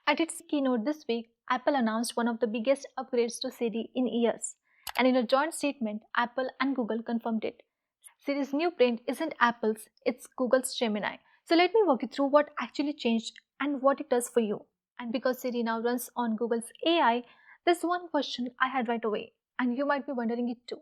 At its keynote this week, Apple announced one of the biggest upgrades to Siri in years. And in a joint statement, Apple and Google confirmed it. Siri's new brain isn't Apple's, it's Google's Gemini. So let me walk you through what actually changed and what it does for you. And because Siri now runs on Google's AI, there's one question I had right away, and you might be wondering it too.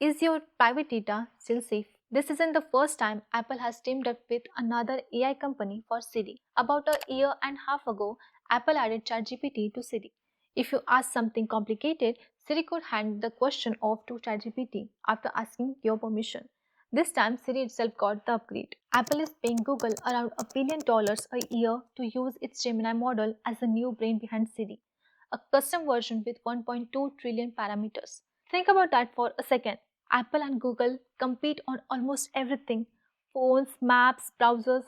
Is your private data still safe? This isn't the first time Apple has teamed up with another AI company for Siri. About a year and a half ago, Apple added ChatGPT to Siri. If you ask something complicated, Siri could hand the question off to ChatGPT after asking your permission. This time, Siri itself got the upgrade. Apple is paying Google around $1 billion a year to use its Gemini model as the new brain behind Siri, a custom version with 1.2 trillion parameters. Think about that for a second. Apple and Google compete on almost everything: phones, maps, browsers.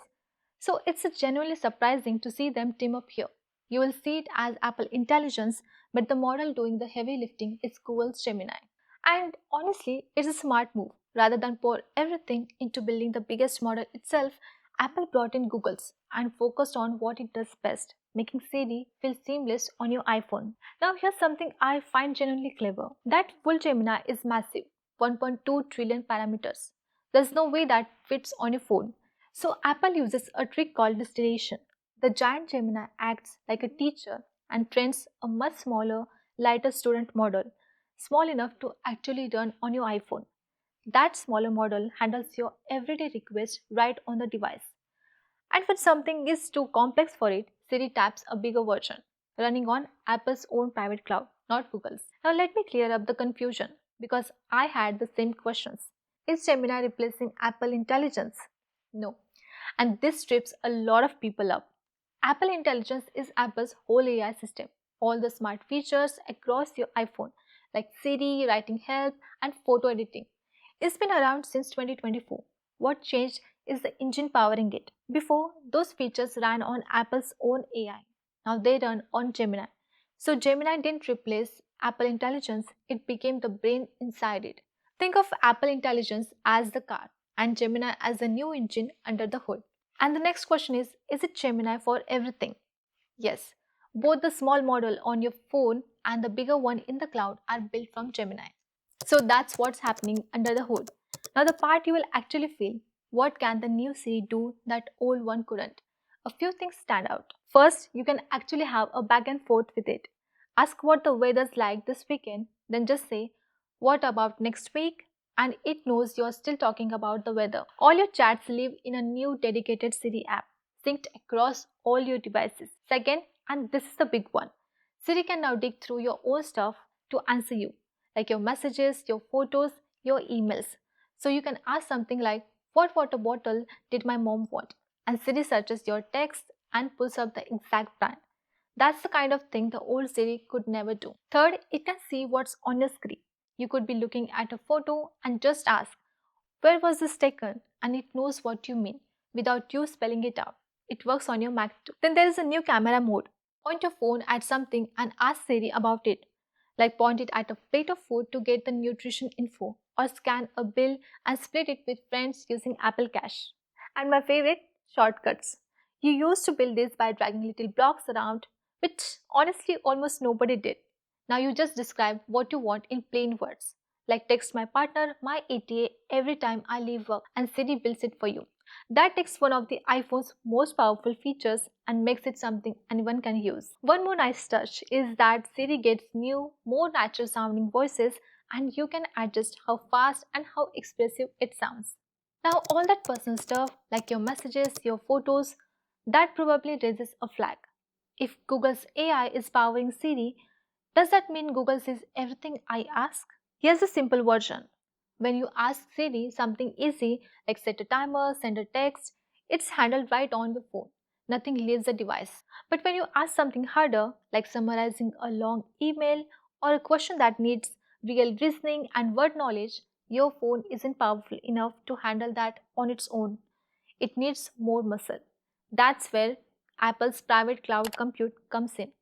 So it's genuinely surprising to see them team up here. You will see it as Apple intelligence, but the model doing the heavy lifting is Google's Gemini. And honestly, it's a smart move. Rather than pour everything into building the biggest model itself, Apple brought in Google's and focused on what it does best, making Siri feel seamless on your iPhone. Now, here's something I find genuinely clever. That full Gemini is massive, 1.2 trillion parameters. There's no way that fits on your phone. So, Apple uses a trick called distillation. The giant Gemini acts like a teacher and trains a much smaller, lighter student model, small enough to actually run on your iPhone. That smaller model handles your everyday requests right on the device. And when something is too complex for it, Siri taps a bigger version, running on Apple's own private cloud, not Google's. Now let me clear up the confusion because I had the same questions. Is Gemini replacing Apple Intelligence? No. And this trips a lot of people up. Apple Intelligence is Apple's whole AI system, all the smart features across your iPhone, like Siri, writing help, and photo editing. It's been around since 2024. What changed is the engine powering it. Before, those features ran on Apple's own AI. Now they run on Gemini. So Gemini didn't replace Apple Intelligence, it became the brain inside it. Think of Apple Intelligence as the car and Gemini as the new engine under the hood. And the next question is it Gemini for everything? Yes, both the small model on your phone and the bigger one in the cloud are built from Gemini. So that's what's happening under the hood. Now the part you will actually feel, what can the new Siri do that old one couldn't? A few things stand out. First, you can actually have a back and forth with it. Ask what the weather's like this weekend, then just say, what about next week? And it knows you're still talking about the weather. All your chats live in a new dedicated Siri app, synced across all your devices. Second, and this is the big one, Siri can now dig through your own stuff to answer you, like your messages, your photos, your emails. So you can ask something like, what water bottle did my mom want? And Siri searches your text and pulls up the exact brand. That's the kind of thing the old Siri could never do. Third, it can see what's on your screen. You could be looking at a photo and just ask, where was this taken? And it knows what you mean without you spelling it out. It works on your Mac too. Then there is a new camera mode. Point your phone at something and ask Siri about it. Like point it at a plate of food to get the nutrition info, or scan a bill and split it with friends using Apple Cash. And my favorite, shortcuts. You used to build this by dragging little blocks around, which honestly almost nobody did. Now you just describe what you want in plain words, like text my partner my ETA every time I leave work, and Siri builds it for you. That takes one of the iPhone's most powerful features and makes it something anyone can use. One more nice touch is that Siri gets new, more natural sounding voices, and you can adjust how fast and how expressive it sounds. Now, all that personal stuff like your messages, your photos, that probably raises a flag. If Google's AI is powering Siri, does that mean Google sees everything I ask? Here's a simple version. When you ask Siri something easy like set a timer, send a text, it's handled right on your phone. Nothing leaves the device. But when you ask something harder like summarizing a long email or a question that needs real reasoning and word knowledge, your phone isn't powerful enough to handle that on its own. It needs more muscle. That's where Apple's private cloud compute comes in.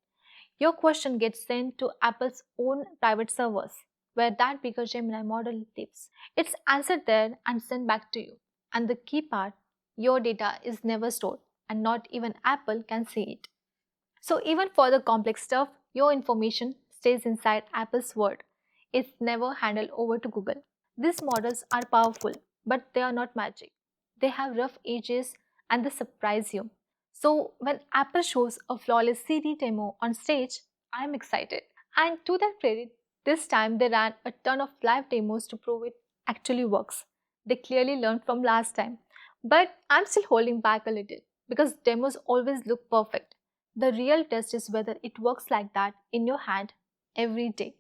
Your question gets sent to Apple's own private servers, where that bigger Gemini model lives. It's answered there and sent back to you. And the key part, your data is never stored, and not even Apple can see it. So even for the complex stuff, your information stays inside Apple's world. It's never handed over to Google. These models are powerful, but they are not magic. They have rough edges and they surprise you. So when Apple shows a flawless Siri demo on stage, I'm excited. And to their credit, this time they ran a ton of live demos to prove it actually works. They clearly learned from last time. But I'm still holding back a little because demos always look perfect. The real test is whether it works like that in your hand every day.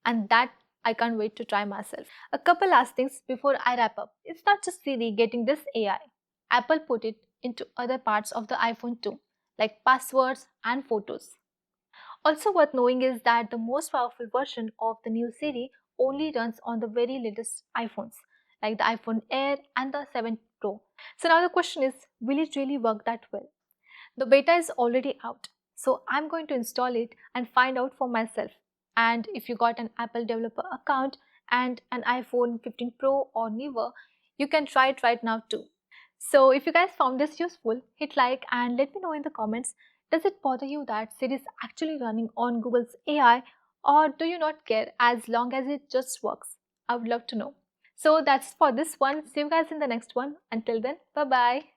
And that I can't wait to try myself. A couple last things before I wrap up. It's not just Siri getting this AI. Apple put it into other parts of the iPhone too, like passwords and photos. Also worth knowing is that the most powerful version of the new Siri only runs on the very latest iPhones, like the iPhone Air and the 7 Pro. So now the question is, will it really work that well? The beta is already out, so I'm going to install it and find out for myself. And if you got an Apple developer account and an iPhone 15 Pro or newer, you can try it right now too. So if you guys found this useful, hit like and let me know in the comments. Does it bother you that Siri is actually running on Google's AI, or do you not care as long as it just works? I would love to know. So that's for this one. See you guys in the next one. Until then, bye bye.